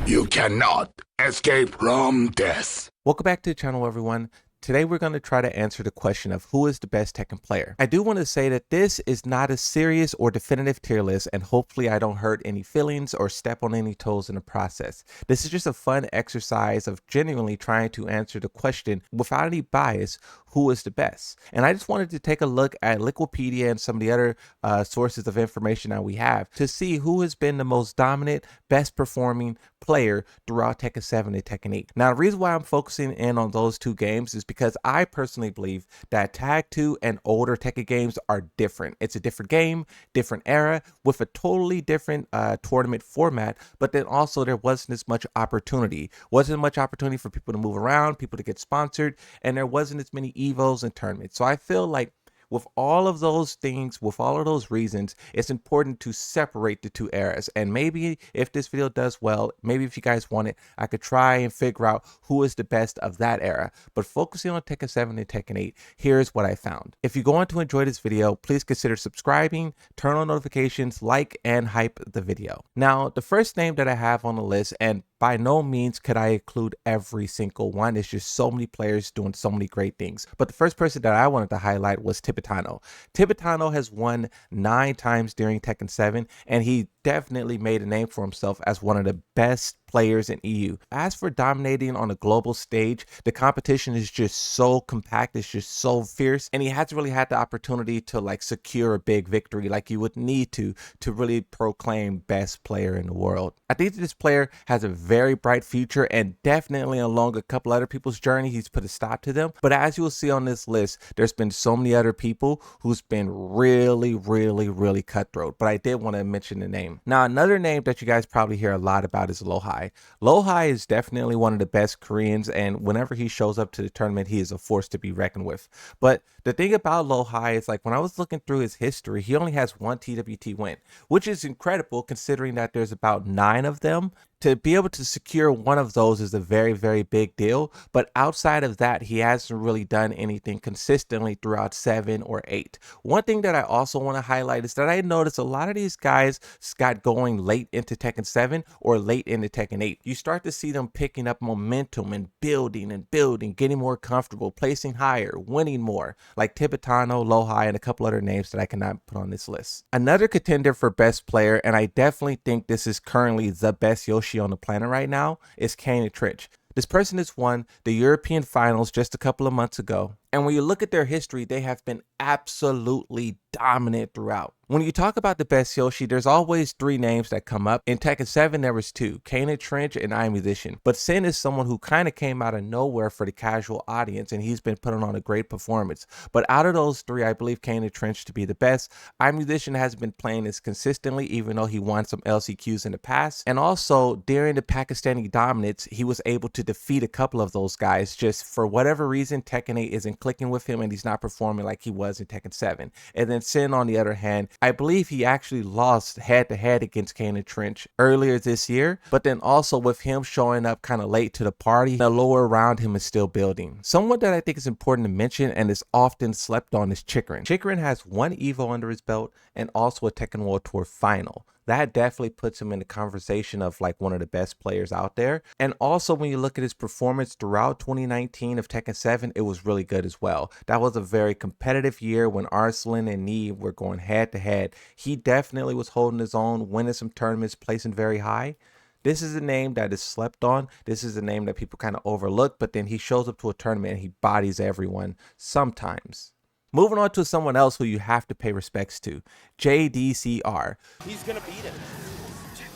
You cannot escape from death. Welcome back to the channel, everyone. Today we're going to try to answer the question of who is the best Tekken player. I do want to say that this is not a serious or definitive tier list, and hopefully I don't hurt any feelings or step on any toes in the process. This is just a fun exercise of genuinely trying to answer the question without any bias, who is the best? And I just wanted to take a look at Wikipedia and some of the other sources of information that we have to see who has been the most dominant, best performing player throughout Tekken 7 and Tekken 8. Now, the reason why I'm focusing in on those two games is because I personally believe that Tag 2 and older Tekken games are different. It's a different game, different era, with a totally different tournament format, but then also there wasn't as much opportunity. Wasn't much opportunity for people to move around, people to get sponsored, and there wasn't as many evos and tournaments. So I feel like with all of those things, with all of those reasons, it's important to separate the two eras. And maybe if this video does well, maybe if you guys want it, I could try and figure out who is the best of that era. But focusing on Tekken 7 and Tekken 8, here's what I found. If you're going to enjoy this video, please consider subscribing, turn on notifications, like, and hype the video. Now, the first name that I have on the list, and by no means could I include every single one. It's just so many players doing so many great things. But the first person that I wanted to highlight was Tibetano. Tibetano has won 9 times during Tekken 7, and he definitely made a name for himself as one of the best players in EU. As for dominating on a global stage, the competition is just so compact, it's just so fierce, and he hasn't really had the opportunity to like secure a big victory like you would need to really proclaim best player in the world. I think that this player has a very bright future, and definitely along a couple other people's journey, he's put a stop to them. But as you will see on this list, there's been so many other people who's been really cutthroat, but I did want to mention the name. Now, another name that you guys probably hear a lot about is Lohai. Lohai is definitely one of the best Koreans, and whenever he shows up to the tournament, he is a force to be reckoned with. But the thing about Lohai is, like, when I was looking through his history, he only has 1 TWT win, which is incredible considering that there's about 9 of them. To be able to secure one of those is a very big deal, but outside of that, he hasn't really done anything consistently throughout 7 or 8. One thing that I also want to highlight is that I noticed a lot of these guys got going late into Tekken 7 or late into Tekken 8. You start to see them picking up momentum and building, getting more comfortable, placing higher, winning more, like Tibetano, Lohai, and a couple other names that I cannot put on this list. Another contender for best player, and I definitely think this is currently the best Yoshi on the planet right now, is Kane Trench. This person has won the European finals just a couple of months ago. And when you look at their history, they have been absolutely dominant throughout. When you talk about the best Yoshi, there's always 3 names that come up. In Tekken 7, there was 2, Kane Trench and I Am Musician. But Sin is someone who kind of came out of nowhere for the casual audience, and he's been putting on a great performance. But out of those 3, I believe Kane Trench to be the best. I Am Musician hasn't been playing as consistently, even though he won some LCQs in the past. And also, during the Pakistani dominance, he was able to defeat a couple of those guys. Just for whatever reason, Tekken 8 isn't clicking with him, and he's not performing like he was in Tekken 7. And then Sin, on the other hand, I believe he actually lost head-to-head against Kane Trench earlier this year, but then also with him showing up kind of late to the party, the lore around him is still building. Someone that I think is important to mention and is often slept on is Chikrin. Chikrin has 1 EVO under his belt and also a Tekken World Tour final. That definitely puts him in the conversation of like one of the best players out there. And also when you look at his performance throughout 2019 of Tekken 7, it was really good as well. That was a very competitive year when Arslan and Nee were going head to head. He definitely was holding his own, winning some tournaments, placing very high. This is a name that is slept on. This is a name that people kind of overlook, but then he shows up to a tournament and he bodies everyone sometimes. Moving on to someone else who you have to pay respects to, JDCR. He's going to beat him.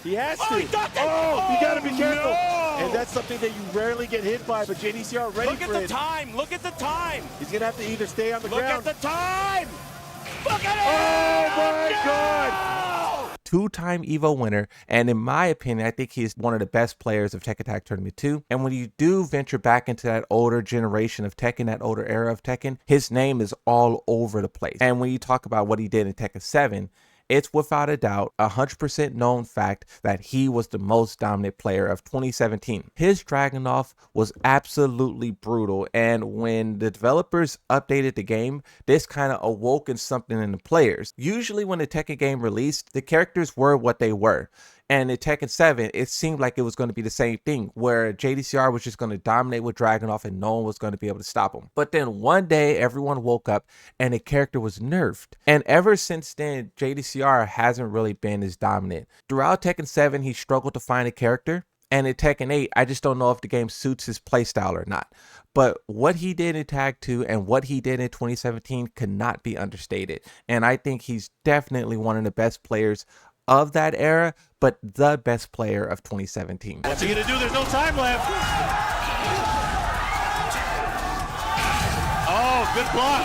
He has to. Oh, you got to be careful. No. And that's something that you rarely get hit by, but JDCR ready Look for at it. the time. Look at the time. He's going to have to either stay on the Look ground. at the time. Look at Oh, it. my God. 2-time EVO winner, and in my opinion, I think he's one of the best players of Tekken Tag Tournament 2. And when you do venture back into that older generation of Tekken, that older era of Tekken, his name is all over the place. And when you talk about what he did in Tekken 7, it's without a doubt 100% known fact that he was the most dominant player of 2017. His Dragunov was absolutely brutal, and when the developers updated the game, this kind of awoken something in the players. Usually when the Tekken game released, the characters were what they were. And in Tekken 7, it seemed like it was going to be the same thing, where JDCR was just going to dominate with Dragunov and no one was going to be able to stop him. But then one day, everyone woke up and the character was nerfed. And ever since then, JDCR hasn't really been as dominant. Throughout Tekken 7, he struggled to find a character. And in Tekken 8, I just don't know if the game suits his playstyle or not. But what he did in Tag 2 and what he did in 2017 cannot be understated. And I think he's definitely one of the best players of that era, but the best player of 2017. What's he gonna do? There's no time left. Oh, good block.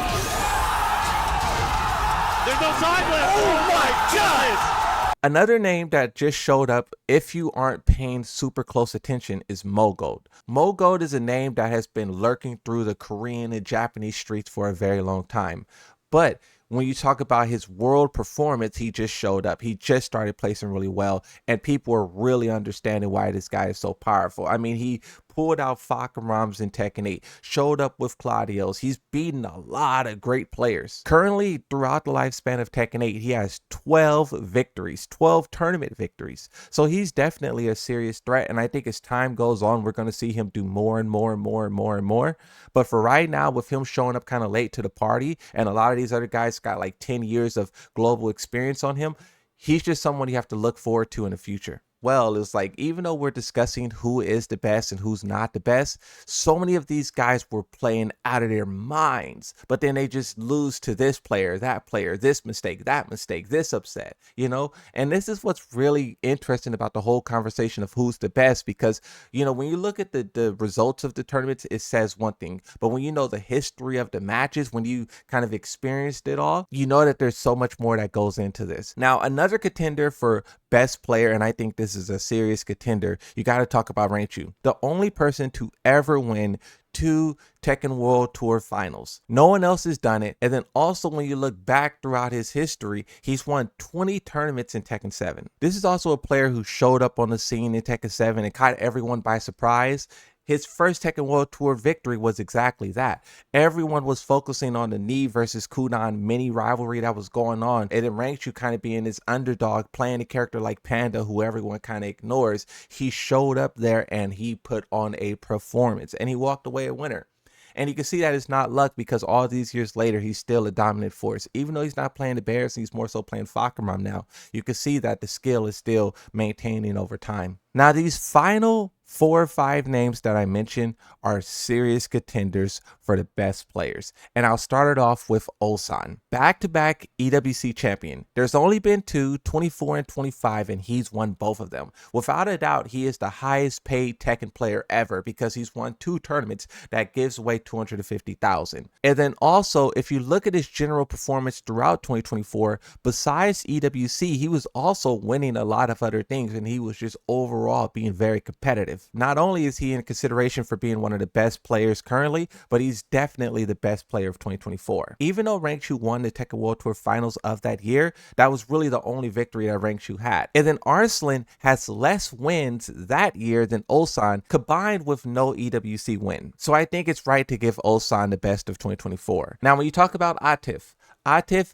There's no time left. Oh my God! Another name that just showed up, if you aren't paying super close attention, is Mogold. Mogold is a name that has been lurking through the Korean and Japanese streets for a very long time. But when you talk about his world performance, he just showed up. He just started placing really well, and people are really understanding why this guy is so powerful. I mean, he pulled out Fakamrams in Tekken 8, showed up with Claudio's. He's beaten a lot of great players. Currently, throughout the lifespan of Tekken 8, he has 12 victories, 12 tournament victories. So he's definitely a serious threat, and I think as time goes on, we're going to see him do more and more and more and more and more. But for right now, with him showing up kind of late to the party, and a lot of these other guys got like 10 years of global experience on him, he's just someone you have to look forward to in the future. Well, it's like, even though we're discussing who is the best and who's not the best, so many of these guys were playing out of their minds, but then they just lose to this player, this mistake, this upset, you know? And this is what's really interesting about the whole conversation of who's the best, because, you know, when you look at the results of the tournaments, it says one thing, but when you know the history of the matches, when you kind of experienced it all, you know that there's so much more that goes into this. Now, another contender for best player, and I think this is a serious contender, you got to talk about Ranchu, the only person to ever win 2 Tekken World Tour finals. No one else has done it. And then also, when you look back throughout his history, he's won 20 tournaments in Tekken 7. This is also a player who showed up on the scene in Tekken 7 and caught everyone by surprise. His first Tekken World Tour victory was exactly that. Everyone was focusing on the Knee versus Kunan mini rivalry that was going on, and then Ranchu kind of being this underdog, playing a character like Panda, who everyone kind of ignores. He showed up there and he put on a performance, and he walked away a winner. And you can see that it's not luck, because all these years later, he's still a dominant force. Even though he's not playing the Bears, he's more so playing Fakamram now. You can see that the skill is still maintaining over time. Now, these final 4 or 5 names that I mentioned are serious contenders for the best players. And I'll start it off with Ulsan. Back-to-back EWC champion. There's only been 2, 24 and 25, and he's won both of them. Without a doubt, he is the highest paid Tekken player ever, because he's won 2 tournaments that gives away $250,000. And then also, if you look at his general performance throughout 2024, besides EWC, he was also winning a lot of other things, and he was just overall being very competitive. Not only is he in consideration for being one of the best players currently, but he's definitely the best player of 2024. Even though Ranchu won the Tekken World Tour finals of that year, that was really the only victory that Ranchu had. And then Arslan has less wins that year than Ulsan, combined with no EWC win. So I think it's right to give Ulsan the best of 2024. Now, when you talk about Atif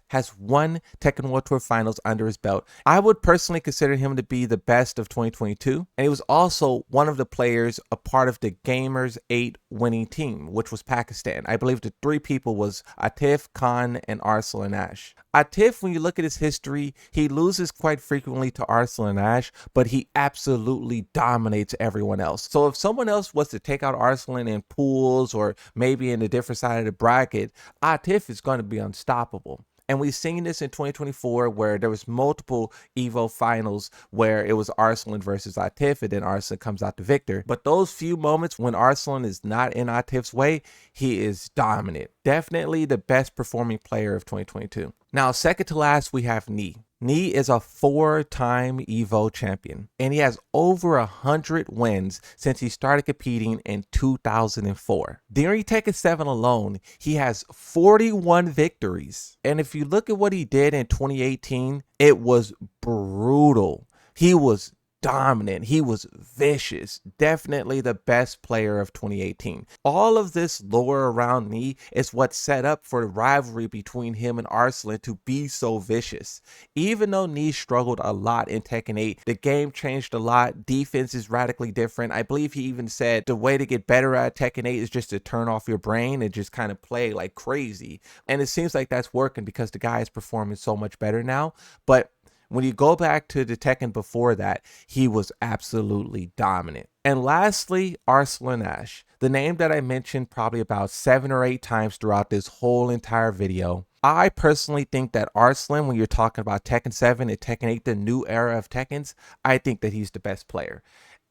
has 1 Tekken World Tour finals under his belt. I would personally consider him to be the best of 2022. And he was also one of the players a part of the Gamers 8 winning team, which was Pakistan. I believe the 3 people was Atif, Khan, and Arslan Ash. Atif, when you look at his history, he loses quite frequently to Arslan Ash, but he absolutely dominates everyone else. So if someone else was to take out Arslan in pools or maybe in a different side of the bracket, Atif is going to be unstoppable. And we've seen this in 2024, where there was multiple EVO finals where it was Arslan versus Atif, and then Arslan comes out the victor. But those few moments when Arslan is not in Atif's way, he is dominant. Definitely the best performing player of 2022. Now, second to last, we have Knee. Knee is a 4-time EVO champion, and he has over 100 wins since he started competing in 2004. During Tekken 7 alone, he has 41 victories. And if you look at what he did in 2018, it was brutal. He was dominant. He was vicious. Definitely the best player of 2018. All of this lore around Knee is what set up for the rivalry between him and Arslan to be so vicious. Even though Knee struggled a lot in Tekken 8, the game changed a lot. Defense is radically different. I believe he even said the way to get better at Tekken 8 is just to turn off your brain and just kind of play like crazy. And it seems like that's working because the guy is performing so much better now. But when you go back to the Tekken before that, he was absolutely dominant. And lastly, Arslan Ash, the name that I mentioned probably about 7 or 8 times throughout this whole entire video. I personally think that Arslan, when you're talking about Tekken 7 and Tekken 8, the new era of Tekkens, I think that he's the best player.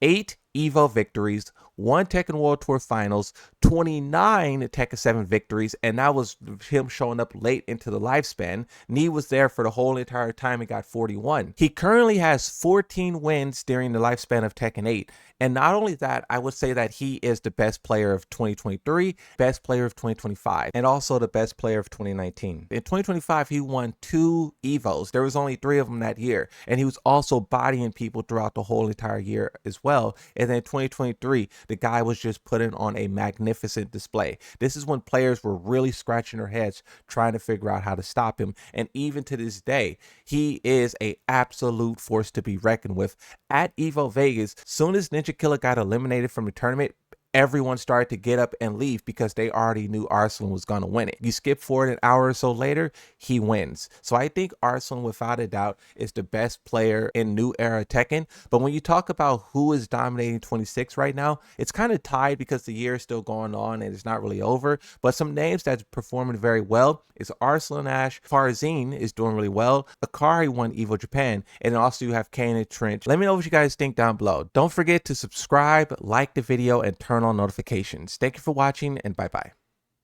8 EVO victories, 1 Tekken World Tour Finals, 29 Tekken 7 victories, and that was him showing up late into the lifespan. Knee was there for the whole entire time and got 41. He currently has 14 wins during the lifespan of Tekken 8. And not only that, I would say that he is the best player of 2023, best player of 2025, and also the best player of 2019. In 2025, he won 2 EVOs. There was only 3 of them that year. And he was also bodying people throughout the whole entire year as well. And then 2023, the guy was just putting on a magnificent display. This is when players were really scratching their heads trying to figure out how to stop him. And even to this day, he is an absolute force to be reckoned with. At EVO Vegas, soon as Ninja Killer got eliminated from the tournament, everyone started to get up and leave because they already knew Arslan was going to win it. You skip forward an hour or so later, he wins. So I think Arslan, without a doubt, is the best player in new era Tekken. But when you talk about who is dominating 26 right now, it's kind of tied because the year is still going on and it's not really over. But some names that's performing very well is Arslan Ash. Farzine is doing really well. Akari won EVO Japan. And also you have Kane and Trench. Let me know what you guys think down below. Don't forget to subscribe, like the video, and turn on notifications. Thank you for watching, and bye-bye.